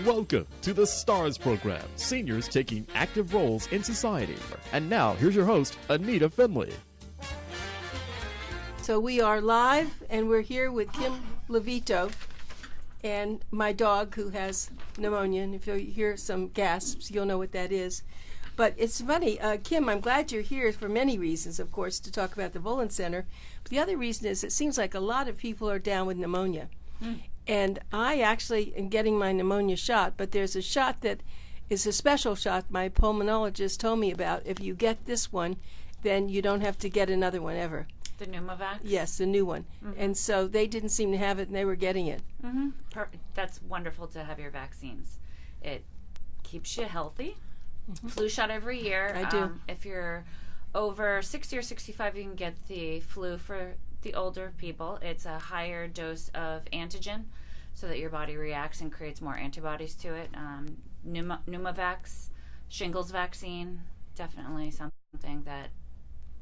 Welcome to the STARS program, seniors taking active roles in society. And now, here's your host, ANITA FINLEY. So we are live, and we're here with Kim Lovito and my dog who has pneumonia. And if you hear some gasps, you'll know what that is. But it's funny, Kim, I'm glad you're here for many reasons, of course, to talk about the Volen Center. But the other reason is it seems like a lot of people are down with pneumonia. And I actually am getting my pneumonia shot, but there's a shot that is a special shot my pulmonologist told me about. If you get this one, then you don't have to get another one ever. The Pneumovax? Yes, the new one. And so they didn't seem to have it, and they were getting it. That's wonderful to have your vaccines. It keeps you healthy. Flu shot every year. I do. If you're over 60 or 65, you can get the flu for the older people. It's a higher dose of antigen so that your body reacts and creates more antibodies to it. Pneumovax, shingles vaccine, definitely something that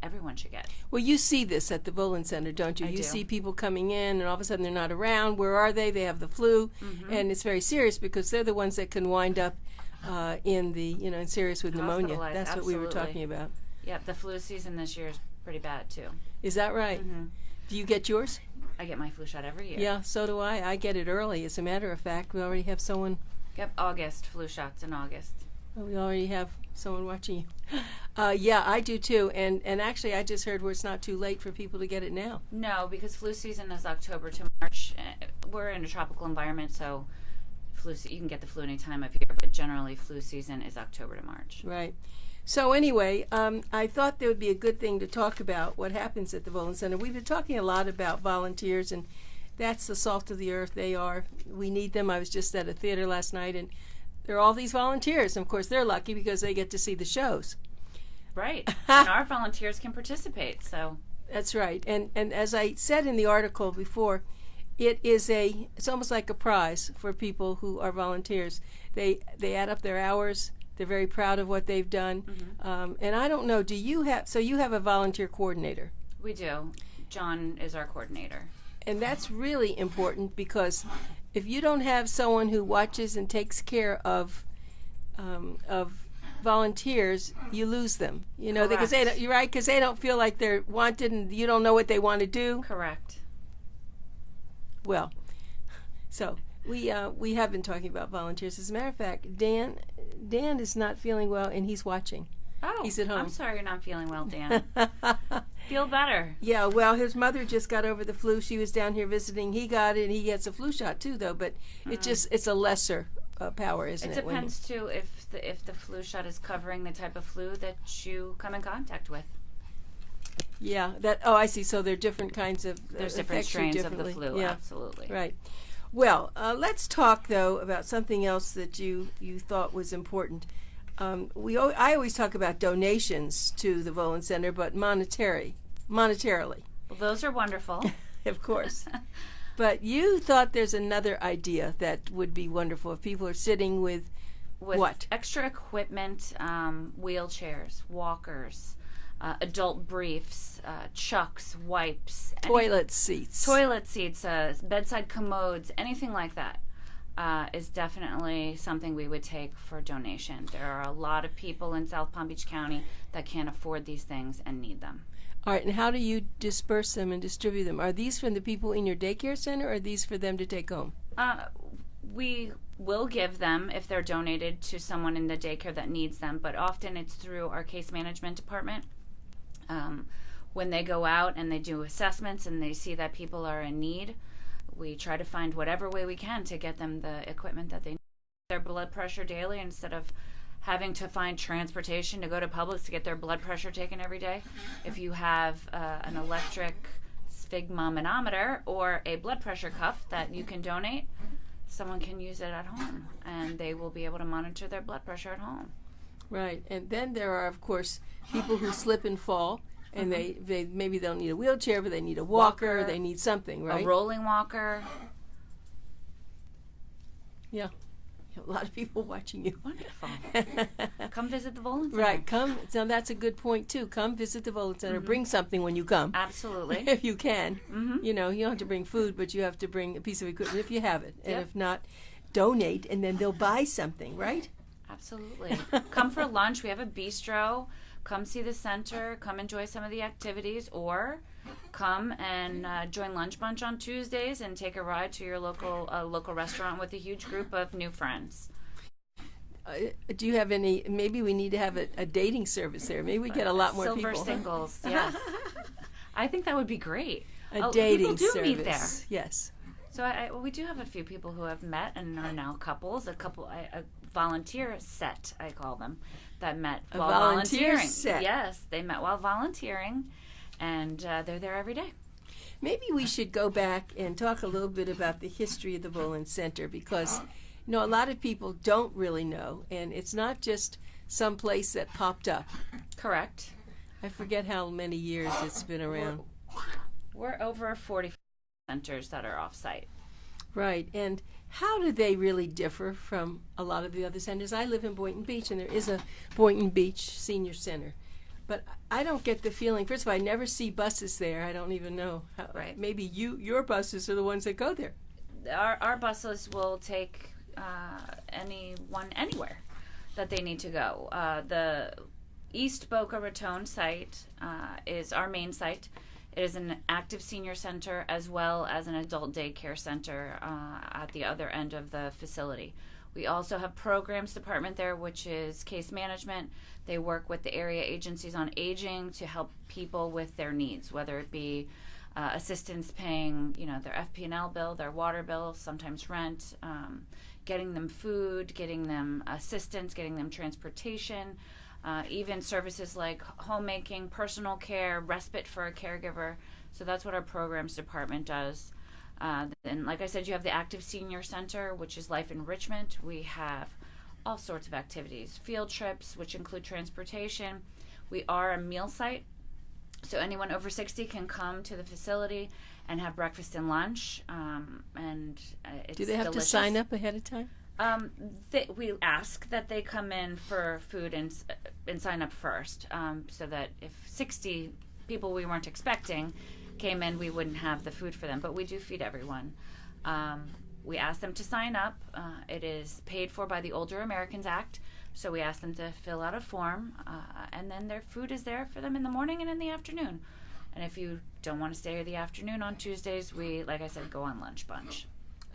everyone should get. Well, you see this at the Volen Center, don't you? I You do. see people coming in, and all of a sudden they're not around. Where are they? They have the flu, and it's very serious because they're the ones that can wind up in the, in serious with pneumonia. Hospitalized, That's what we were absolutely. talking about. Yep, the flu season this year is pretty bad too. Is that right? Do you get yours? I get my flu shot every year. Yeah, so do I. I get it early. As a matter of fact, we already have someone. Yep, August, flu shots in August. We already have someone watching you. Yeah, I do too. And actually, I just heard where it's not too late for people to get it now. No, because flu season is October to March. We're in a tropical environment, so you can get the flu any time of year, but generally flu season is October to March. Right. So anyway, I thought there would be a good thing to talk about what happens at the Volen Center. We've been talking a lot about volunteers, and that's the salt of the earth. They are. We need them. I was just at a theater last night, and there are all these volunteers. And of course, they're lucky because they get to see the shows. Right. And our volunteers can participate. So That's right. And as I said in the article before, it's almost like a prize for people who are volunteers. They add up their hours. They're very proud of what they've done. And I don't know, you have a volunteer coordinator. we do. John is our coordinator. And that's really important because if you don't have someone who watches and takes care of volunteers, you lose them. Because you're right, because they don't feel like they're wanted and you don't know what they want to do. Correct. Well, so we have been talking about volunteers. As a matter of fact, Dan is not feeling well, and he's watching. Oh, he's at home. I'm sorry you're not feeling well, Dan. Feel better. Yeah, well, his mother just got over the flu. She was down here visiting. He got it, and he gets a flu shot too, though. But it's a lesser power, isn't it? It depends too if the flu shot is covering the type of flu that you come in contact with. Yeah. I see. So there are different kinds of. There's different strains of the flu. Yeah. Absolutely. Right. Well, let's talk though about something else that you thought was important. I always talk about donations to the Volen Center, but monetarily. Well, those are wonderful. Of course. But you thought there's another idea that would be wonderful if people are sitting with what? Extra equipment, wheelchairs, walkers, adult briefs, chucks, wipes. Toilet seats, bedside commodes, anything like that. Is definitely something we would take for donation. There are a lot of people in South Palm Beach County that can't afford these things and need them. All right, and how do you disperse them and distribute them? Are these from the people in your daycare center, or are these for them to take home? We will give them if they're donated to someone in the daycare that needs them, but often it's through our case management department. When they go out and they do assessments and they see that people are in need, we try to find whatever way we can to get them the equipment that they need. Their blood pressure daily instead of having to find transportation to go to Publix to get their blood pressure taken every day. If you have an electric sphygmomanometer or a blood pressure cuff that you can donate, someone can use it at home and they will be able to monitor their blood pressure at home. Right, and then there are, of course, people who slip and fall. And they maybe they'll need a wheelchair, but they need a walker. They need something, right? A rolling walker. Yeah. A lot of people watching you. Wonderful. Come visit the Volen Center. Right. Come. So that's a good point, too. Come visit the Volen Center. Bring something when you come. Absolutely. If you can. You don't have to bring food, but you have to bring a piece of equipment if you have it. And if not, donate, and then they'll buy something, right? Absolutely. Come for lunch. We have a bistro. Come see the center. Come enjoy some of the activities, or come and join Lunch Bunch on Tuesdays and take a ride to your local restaurant with a huge group of new friends. Do you have any? Maybe we need to have a dating service there. Maybe we get a lot more Silver people. singles, yes. I think that would be great. A dating people do service. meet there. Yes. So we do have a few people who have met and are now couples. A volunteer set, I call them, that met while volunteer volunteering. set. Yes, they met while volunteering, and they're there every day. Maybe we should go back and talk a little bit about the history of the Volen Center, because a lot of people don't really know, and it's not just some place that popped up. Correct. I forget how many years it's been around. We're over 40 centers that are off-site. Right, and how do they really differ from a lot of the other centers? I live in Boynton Beach, and there is a Boynton Beach Senior Center. But I don't get the feeling, first of all, I never see buses there. I don't even know. Right. Maybe your buses are the ones that go there. Our buses will take anyone anywhere that they need to go. The East Boca Raton site is our main site. It is an active senior center as well as an adult daycare center at the other end of the facility. We also have programs department there, which is case management. They work with the area agencies on aging to help people with their needs, whether it be assistance paying, their FP&L bill, their water bill, sometimes rent, getting them food, getting them assistance, getting them transportation, even services like homemaking, personal care, respite for a caregiver. So that's what our programs department does. And like I said, you have the Active Senior Center, which is life enrichment. We have all sorts of activities, field trips, which include transportation. We are a meal site, so anyone over 60 can come to the facility and have breakfast and lunch. And it's Do they have delicious. to sign up ahead of time? We ask that they come in for food and sign up first, so that if 60 people we weren't expecting came in, we wouldn't have the food for them. But we do feed everyone. We ask them to sign up. It is paid for by the Older Americans Act, so we ask them to fill out a form, and then their food is there for them in the morning and in the afternoon. And if you don't want to stay in the afternoon on Tuesdays, we, like I said, go on Lunch Bunch.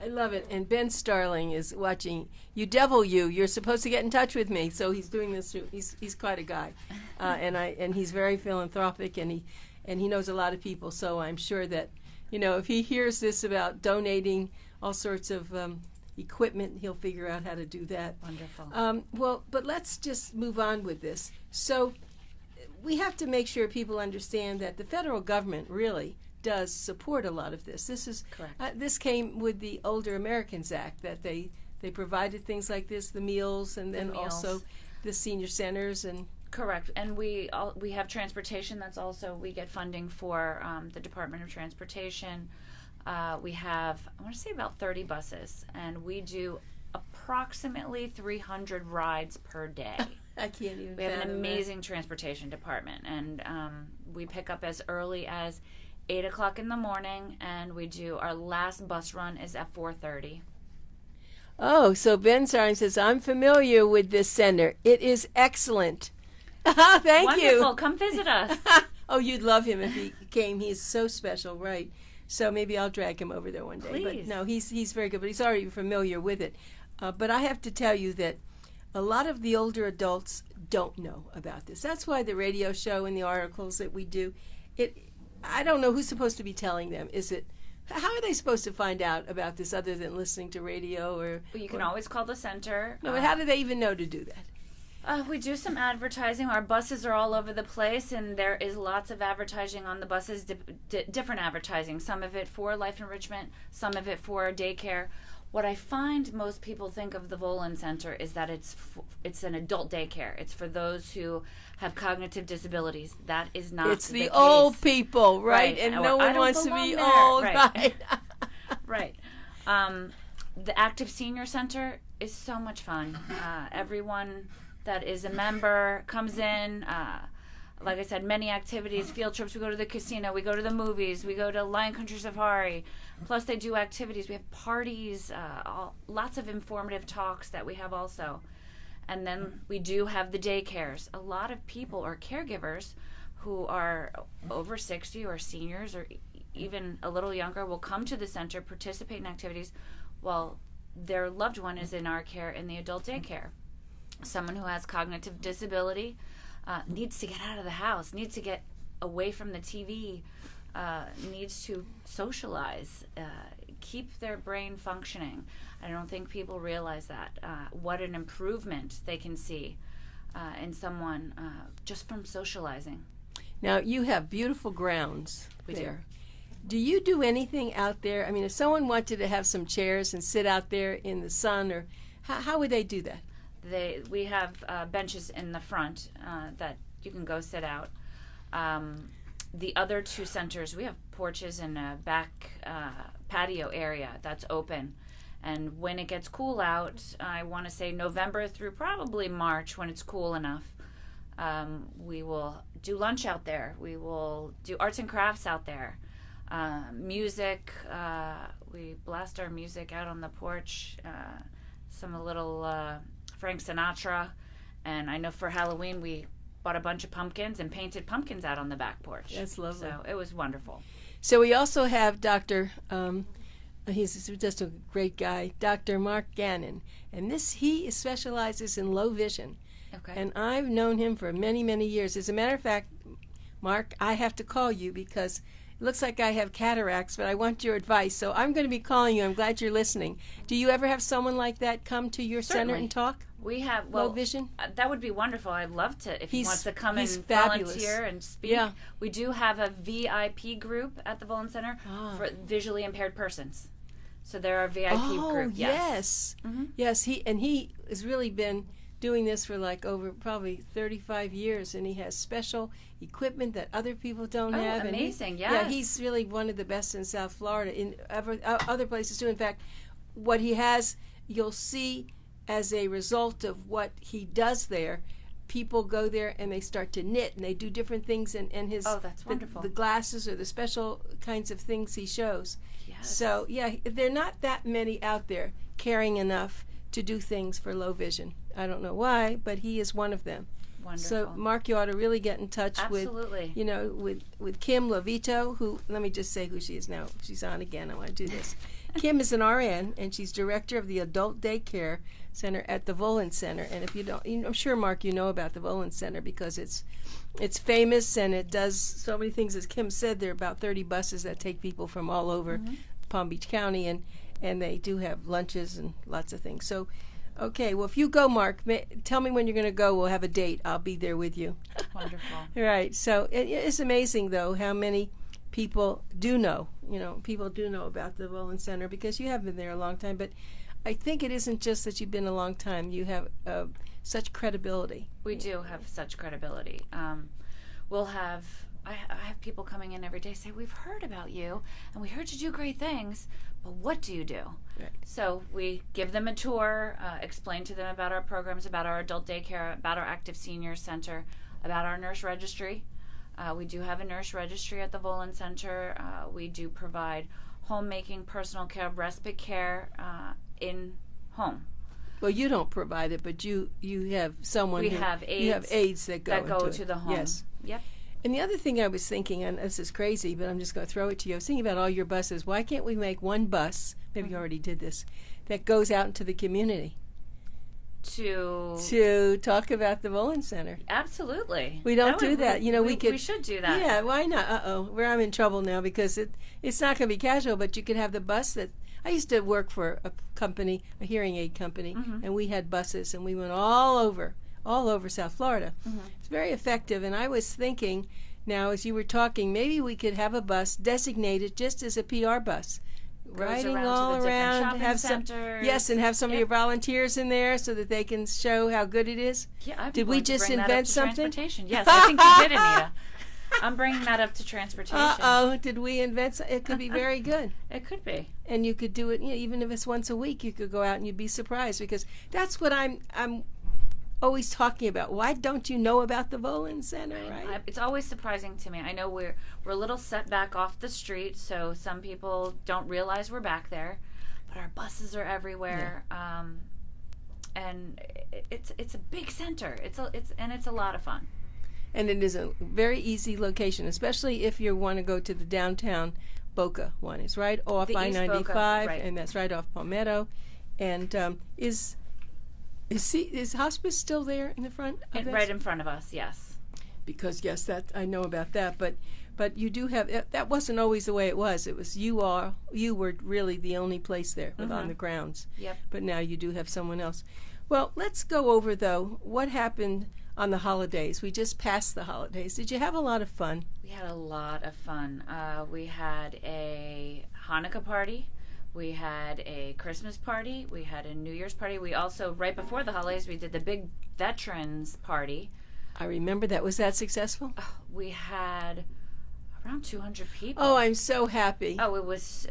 I love it. And Ben Starling is watching. You're supposed to get in touch with me. So he's doing this. He's quite a guy, and he's very philanthropic, and he knows a lot of people. So I'm sure that if he hears this about donating all sorts of equipment, he'll figure out how to do that. Wonderful. But let's just move on with this. So we have to make sure people understand that the federal government really does support a lot of this. This is correct. This came with the Older Americans Act, that they provided things like this, the meals, and then also the senior centers and. Correct, and we have transportation. That's also, we get funding for the Department of Transportation. We have, I want to say, about 30 buses, and we do approximately 300 rides per day. I can't even. We have an amazing transportation department, and we pick up as early as 8 o'clock in the morning, and we do, our last bus run is at 4:30. Oh, so Ben Starling says, I'm familiar with this center. It is excellent. Thank Wonderful. you. Wonderful. Come visit us. Oh, you'd love him if he came. He's so special, right? So maybe I'll drag him over there one day. Please. But no, he's very good, but he's already familiar with it. But I have to tell you that a lot of the older adults don't know about this. That's why the radio show and the articles that we do, I don't know who's supposed to be telling them. How are they supposed to find out about this other than listening to radio? Well, you can always call the center. No, but how do they even know to do that? We do some advertising. Our buses are all over the place, and there is lots of advertising on the buses, different advertising. Some of it for life enrichment, some of it for daycare. What I find most people think of the Volen Center is that it's an adult daycare. It's for those who have cognitive disabilities. That is not It's the case. old people, right? And no one wants to be old, right? Right. The Active Senior Center is so much fun. Everyone that is a member comes in. like I said, many activities, field trips. We go to the casino, we go to the movies, we go to Lion Country Safari. Plus, they do activities. We have parties, lots of informative talks that we have also. And then we do have the daycares. A lot of people or caregivers who are over 60 or seniors or even a little younger will come to the center, participate in activities while their loved one is in our care in the adult daycare. Someone who has cognitive disability needs to get out of the house, needs to get away from the TV, needs to socialize, keep their brain functioning. I don't think people realize that, what an improvement they can see in someone just from socializing. Now, you have beautiful grounds there. Do you do anything out there? I mean, if someone wanted to have some chairs and sit out there in the sun, or how would they do that? We have benches in the front that you can go sit out. The other two centers, we have porches in a back patio area that's open. And when it gets cool out, I want to say November through probably March when it's cool enough, we will do lunch out there. We will do arts and crafts out there. Music, we blast our music out on the porch, some little Frank Sinatra, and I know for Halloween we bought a bunch of pumpkins and painted pumpkins out on the back porch. That's lovely. So it was wonderful. So we also have Dr. He's just a great guy, Dr. Mark Gannon, and he specializes in low vision. Okay. And I've known him for many, many years. As a matter of fact, Mark, I have to call you because it looks like I have cataracts, but I want your advice. So I'm going to be calling you. I'm glad you're listening. Do you ever have someone like that come to your center and talk? We have low vision. That would be wonderful. I'd love to if he wants to come and fabulous. Volunteer and speak. Yeah. We do have a VIP group at the Volen Center for visually impaired persons. So there are VIP group. Yes. Mm-hmm. Yes. He has really been doing this for like over probably 35 years, and he has special equipment that other people don't have. Amazing! Yeah, he's really one of the best in South Florida. In other places too. In fact, what he has, you'll see as a result of what he does there. People go there and they start to knit and they do different things. And his that's wonderful. The glasses or the special kinds of things he shows. Yes. So yeah, there are not that many out there caring enough to do things for low vision. I don't know why, but he is one of them. Wonderful. So Mark, you ought to really get in touch with Kim Lovito, who, let me just say who she is now. She's on again. I want to do this. Kim is an RN, and she's director of the Adult Daycare Center at the Volen Center. And if you don't, I'm sure, Mark, you know about the Volen Center because it's famous and it does so many things. As Kim said, there are about 30 buses that take people from all over Palm Beach County, and they do have lunches and lots of things. So, okay, well, if you go, Mark, tell me when you're going to go. We'll have a date. I'll be there with you. Wonderful. Right. So it's amazing, though, how many people do know. People do know about the Volen Center because you have been there a long time. But I think it isn't just that you've been a long time. You have such credibility. We do have such credibility. I have people coming in every day say, we've heard about you, and we heard you do great things, but what do you do? Right. So we give them a tour, explain to them about our programs, about our adult daycare, about our active senior center, about our nurse registry. We do have a nurse registry at the Volen Center. We do provide homemaking, personal care, respite care in home. Well, you don't provide it, but you have someone. We have aides. You have aides that go to the home. Yes. Yep. And the other thing I was thinking, and this is crazy, but I'm just going to throw it to you. I was thinking about all your buses. Why can't we make one bus, maybe you already did this, that goes out into the community? To talk about the Volen Center. Absolutely. We don't do that. We should do that. Yeah, why not? I'm in trouble now because it's not going to be casual, but you could have the bus that... I used to work for a company, a hearing aid company, and we had buses, and we went all over South Florida. It's very effective, and I was thinking now as you were talking, maybe we could have a bus designated just as a PR bus. Riding all around, have some and have some of your volunteers in there so that they can show how good it is. Yeah, did we just invent something? Yes, I think you did, Anita. I'm bringing that up to transportation. Did we invent something? It could be very good. It could be. And you could do it, even if it's once a week, you could go out and you'd be surprised because that's what I'm always talking about, why don't you know about the Volen Center, right? It's always surprising to me. I know we're a little set back off the street, so some people don't realize we're back there, but our buses are everywhere. Yeah. And it's a big center. It's a lot of fun. And it is a very easy location, especially if you want to go to the downtown Boca one. It's right off I-95, right. And that's right off Palmetto. And is hospice still there in the front of right in front of us, yes. Because yes, that I know about that, but you do have that wasn't always the way it was. It was you were really the only place there on the grounds. Yep. But now you do have someone else. Well, let's go over though what happened on the holidays. We just passed the holidays. Did you have a lot of fun? We had a lot of fun. We had a Hanukkah party. We had a Christmas party. We had a New Year's party. We also, right before the holidays, we did the big veterans party. I remember that. Was that successful? We had around 200 people. Oh, I'm so happy. Oh, it was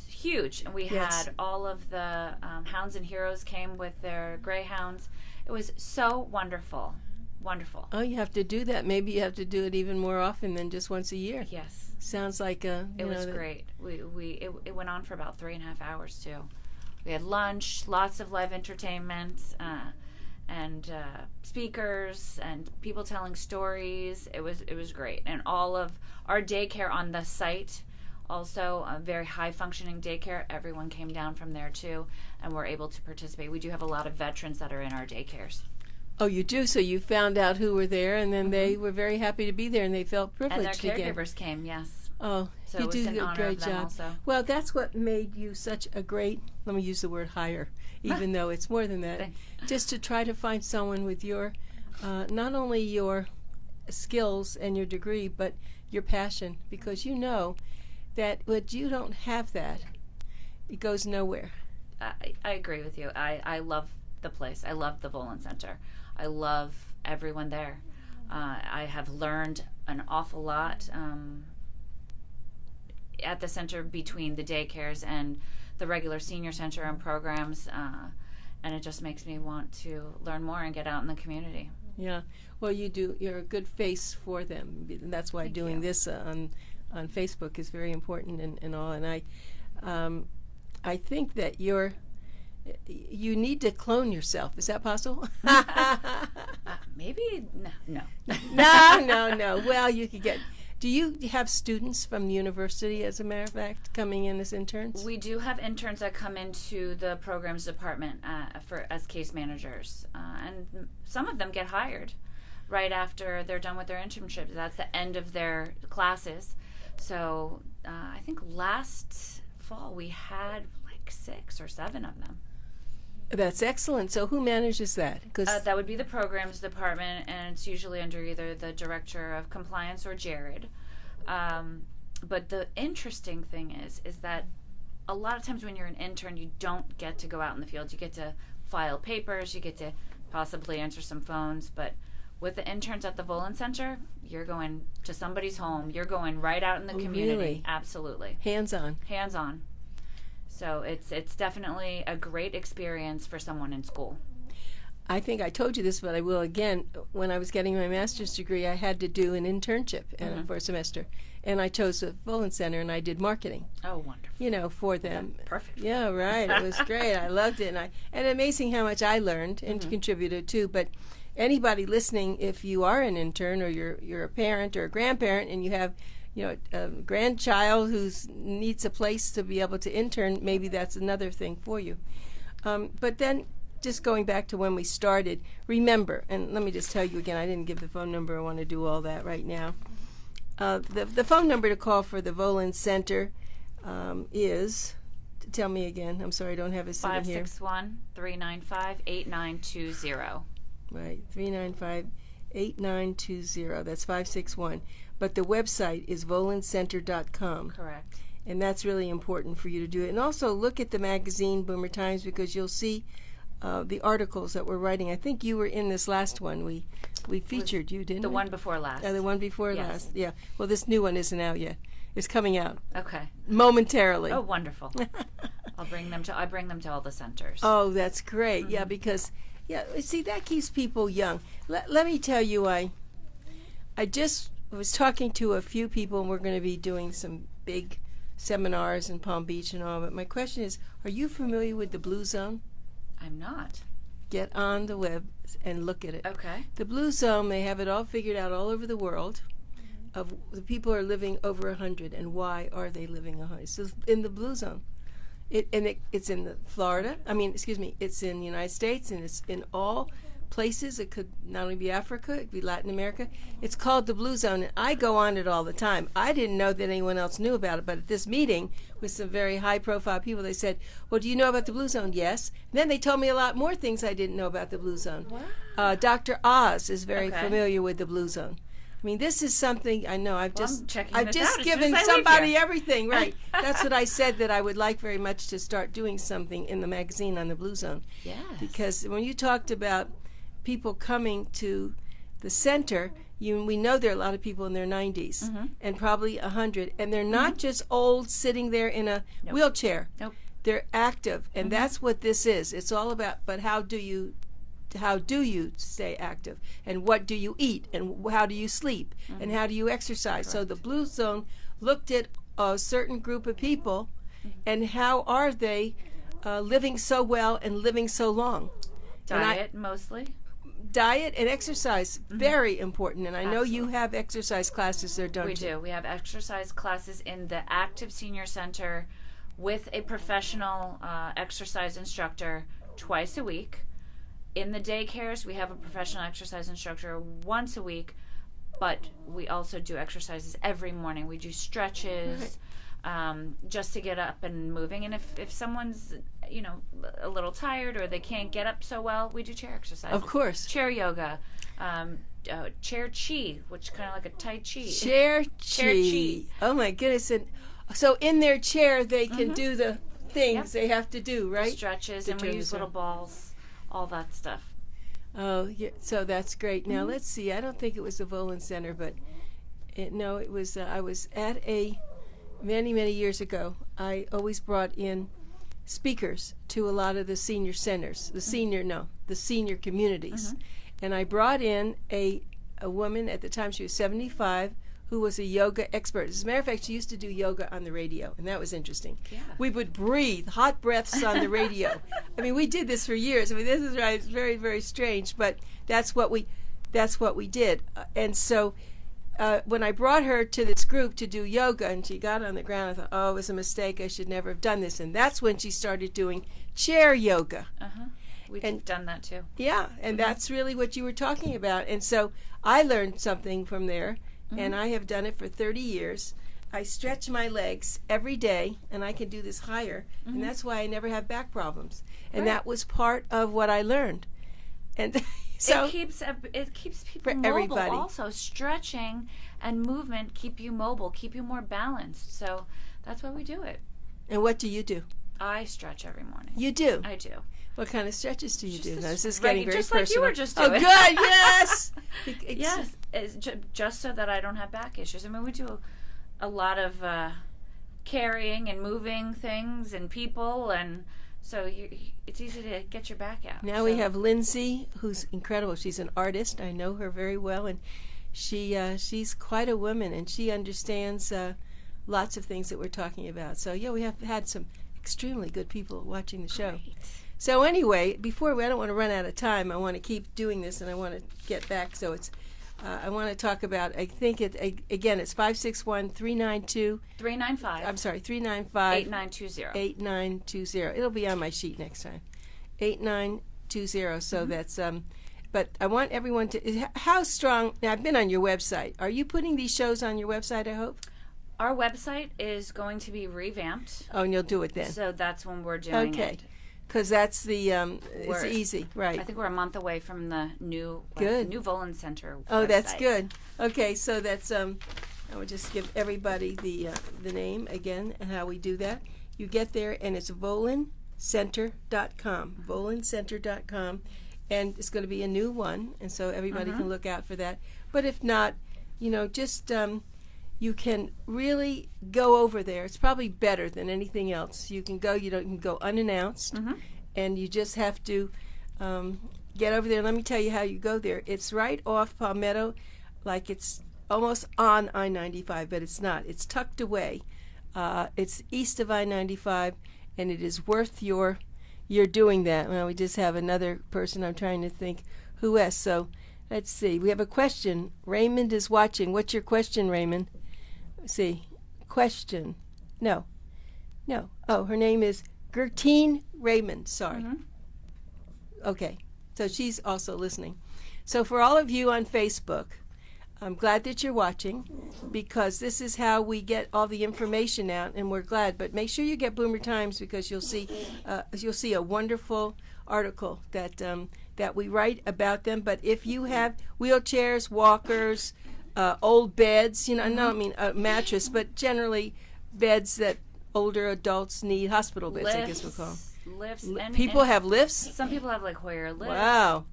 huge. And we had all of the Hounds and Heroes came with their greyhounds. It was so wonderful. Wonderful. Oh, you have to do that. Maybe you have to do it even more often than just once a year. Yes. Sounds like it was great. It went on for about 3.5 hours too. We had lunch, lots of live entertainment, and speakers and people telling stories. It was great, and all of our daycare on the site, also a very high functioning daycare. Everyone came down from there too, and were able to participate. We do have a lot of veterans that are in our daycares. Oh, you do? So you found out who were there, and then they were very happy to be there, and they felt privileged again. And their again. caregivers came, yes. Oh, so you do a great job. Also. Well, that's what made you such a great, let me use the word hire, even though it's more than that. Thanks. Just to try to find someone with your, not only your skills and your degree, but your passion, because you know that when you don't have that, it goes nowhere. I agree with you. I love the place. I love the Volen Center. I love everyone there. I have learned an awful lot at the center between the daycares and the regular senior center and programs, and it just makes me want to learn more and get out in the community. Yeah, well, you do. You're a good face for them. That's why doing this on Facebook is very important and all. And I think that you need to clone yourself. Is that possible? Maybe no. No. Well, you could get. Do you have students from the university, as a matter of fact, coming in as interns? We do have interns that come into the programs department as case managers, and some of them get hired right after they're done with their internship. That's the end of their classes. So I think last fall we had like 6 or 7 of them. That's excellent. So who manages that? That would be the programs department, and it's usually under either the director of compliance or Jared. But the interesting thing is that a lot of times when you're an intern, you don't get to go out in the field. You get to file papers, you get to possibly answer some phones, but with the interns at the Volen Center, you're going to somebody's home. You're going right out in the community. Really? Absolutely. Hands-on. Hands-on. So it's definitely a great experience for someone in school. I think I told you this, but I will again. When I was getting my master's degree, I had to do an internship for a semester, and I chose the Volen Center, and I did marketing. Oh, wonderful! You know, for them. Yeah, perfect. Yeah, right. It was great. I loved it, and amazing how much I learned and contributed too. But anybody listening, if you are an intern or you're a parent or a grandparent, and you have a grandchild who needs a place to be able to intern, maybe that's another thing for you. But then, just going back to when we started, remember, and let me just tell you again, I didn't give the phone number. I want to do all that right now. The phone number to call for the Volen Center is, tell me again, I'm sorry, I don't have it sitting here. 561-395-8920. Right, 395-8920. That's 561. But the website is volencenter.com. Correct. And that's really important for you to do it. And also look at the magazine, Boomer Times, because you'll see the articles that we're writing. I think you were in this last one. We featured you, didn't we? The one before last. The one before last. Yeah. Well, this new one isn't out yet. It's coming out. Okay. Momentarily. Oh, wonderful. I bring them to all the centers. Oh, that's great. Yeah, because Yeah, see, that keeps people young. Let me tell you, I just was talking to a few people, and we're going to be doing some big seminars in Palm Beach and all, but my question is, are you familiar with the Blue Zone? I'm not. Get on the web and look at it. Okay. The Blue Zone, they have it all figured out all over the world of the people are living over 100 and why are they living 100. So in the Blue Zone. It's in Florida. It's in the United States, and it's in all places. It could not only be Africa, it could be Latin America. It's called the Blue Zone, and I go on it all the time. I didn't know that anyone else knew about it, but at this meeting with some very high-profile people, they said, well, do you know about the Blue Zone? Yes. And then they told me a lot more things I didn't know about the Blue Zone. Wow. Dr. Oz is very familiar with the Blue Zone. I mean, this is something I know. I've just given somebody everything, right? That's what I said, that I would like very much to start doing something in the magazine on the Blue Zone. Yes. Because when you talked about people coming to the center, we know there are a lot of people in their 90s and probably 100, and they're not just old sitting there in a wheelchair. Nope. They're active, and that's what this is. It's all about, but how do you stay active, and what do you eat, and how do you sleep, and how do you exercise? Correct. So the Blue Zone looked at a certain group of people and how are they living so well and living so long. Diet mostly. Diet and exercise, very important. And I know you have exercise classes there, don't you? We do. We have exercise classes in the Active Senior Center with a professional exercise instructor twice a week. In the daycares, we have a professional exercise instructor once a week, but we also do exercises every morning. We do stretches just to get up and moving. And if someone's, a little tired or they can't get up so well, we do chair exercises. Of course. Chair yoga, chair chi, which kind of like a Tai Chi. Chair chi. Oh, my goodness. And so in their chair, they can do the things they have to do, right? The stretches, and we use little balls. All that stuff. Oh, yeah, so that's great. Now, let's see. I don't think it was the Volen Center, but it was. I was at many, many years ago. I always brought in speakers to a lot of the senior centers, the senior communities. And I brought in a woman at the time. She was 75, who was a yoga expert. As a matter of fact, she used to do yoga on the radio, and that was interesting. Yeah. We would breathe hot breaths on the radio. I mean, we did this for years. I mean, this is right. It's very, very strange, but that's what we did. And so when I brought her to this group to do yoga, and she got on the ground, I thought, oh, it was a mistake. I should never have done this. And that's when she started doing chair yoga. We've done that too. Yeah, and that's really what you were talking about. And so I learned something from there. And I have done it for 30 years. I stretch my legs every day, and I can do this higher, and that's why I never have back problems. And that was part of what I learned. And so it keeps people for mobile. Everybody. Also, stretching and movement keep you mobile, keep you more balanced. So that's why we do it. And what do you do? I stretch every morning. You do? I do. What kind of stretches do you do? Now, this is getting very just personal. Like you were just doing. Oh, good, yes! Yes, it's just so that I don't have back issues. I mean, we do a lot of carrying and moving things and people, and so it's easy to get your back out. Now we have Lindsay, who's incredible. She's an artist. I know her very well, and she's quite a woman, and she understands lots of things that we're talking about. So, yeah, we have had some extremely good people watching the show. Great. So anyway, I don't want to run out of time. I want to keep doing this, and I want to get back. So it's, I want to talk about, I think again, it's 561-392. 395. I'm sorry, 395. 8920. 8920. It'll be on my sheet next time. 8920. So that's, but I want everyone to, how strong, now I've been on your website. Are you putting these shows on your website, I hope? Our website is going to be revamped. Oh, and you'll do it then. So that's when we're doing it. Okay. Because that's the, it's easy, right? I think we're a month away from the new Volen Center. Oh, website. That's good. Okay, so that's, I will just give everybody the name again and how we do that. You get there, and it's volencenter.com, volencenter.com, and it's going to be a new one, and so everybody can look out for that. But if not, just... you can really go over there. It's probably better than anything else. You can go. You can go unannounced, and you just have to get over there. Let me tell you how you go there. It's right off Palmetto, like it's almost on I-95, but it's not. It's tucked away. It's east of I-95, and it is worth your doing that. Well, we just have another person. I'm trying to think who else. So let's see. We have a question. Raymond is watching. What's your question, Raymond? Let's see. Question. No. Oh, her name is Gertine Raymond. Sorry. Okay. So she's also listening. So for all of you on Facebook, I'm glad that you're watching, because this is how we get all the information out, and we're glad. But make sure you get Boomer Times, because you'll see a wonderful article that we write about them. But if you have wheelchairs, walkers, old beds, I don't mean a mattress, but generally beds that older adults need, hospital beds, I guess we'll call them. Lifts. People have lifts? Some people have like Hoyer lifts. Wow.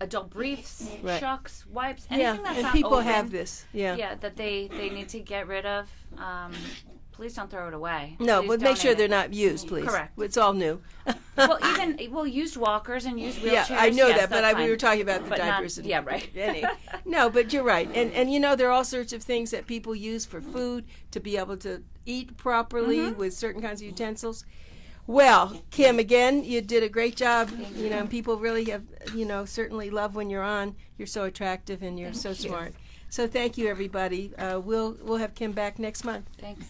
Adult briefs, Right. shucks, wipes, anything that's and not people open, have this. Yeah, that they need to get rid of. Please don't throw it away. No, Please but make sure donate they're it. not used, please. Correct. It's all new. Well, used walkers and used wheelchairs. Yeah, I know yes, that, but that's we fine. were talking about the But not- diapers. yeah, right. No, but you're right. And there are all sorts of things that people use for food to be able to eat properly with certain kinds of utensils. Well, Kim, again, you did a great job. And people really have, certainly love when you're on. You're so attractive and you're so smart. So thank you, everybody. We'll have Kim back next month. Thanks.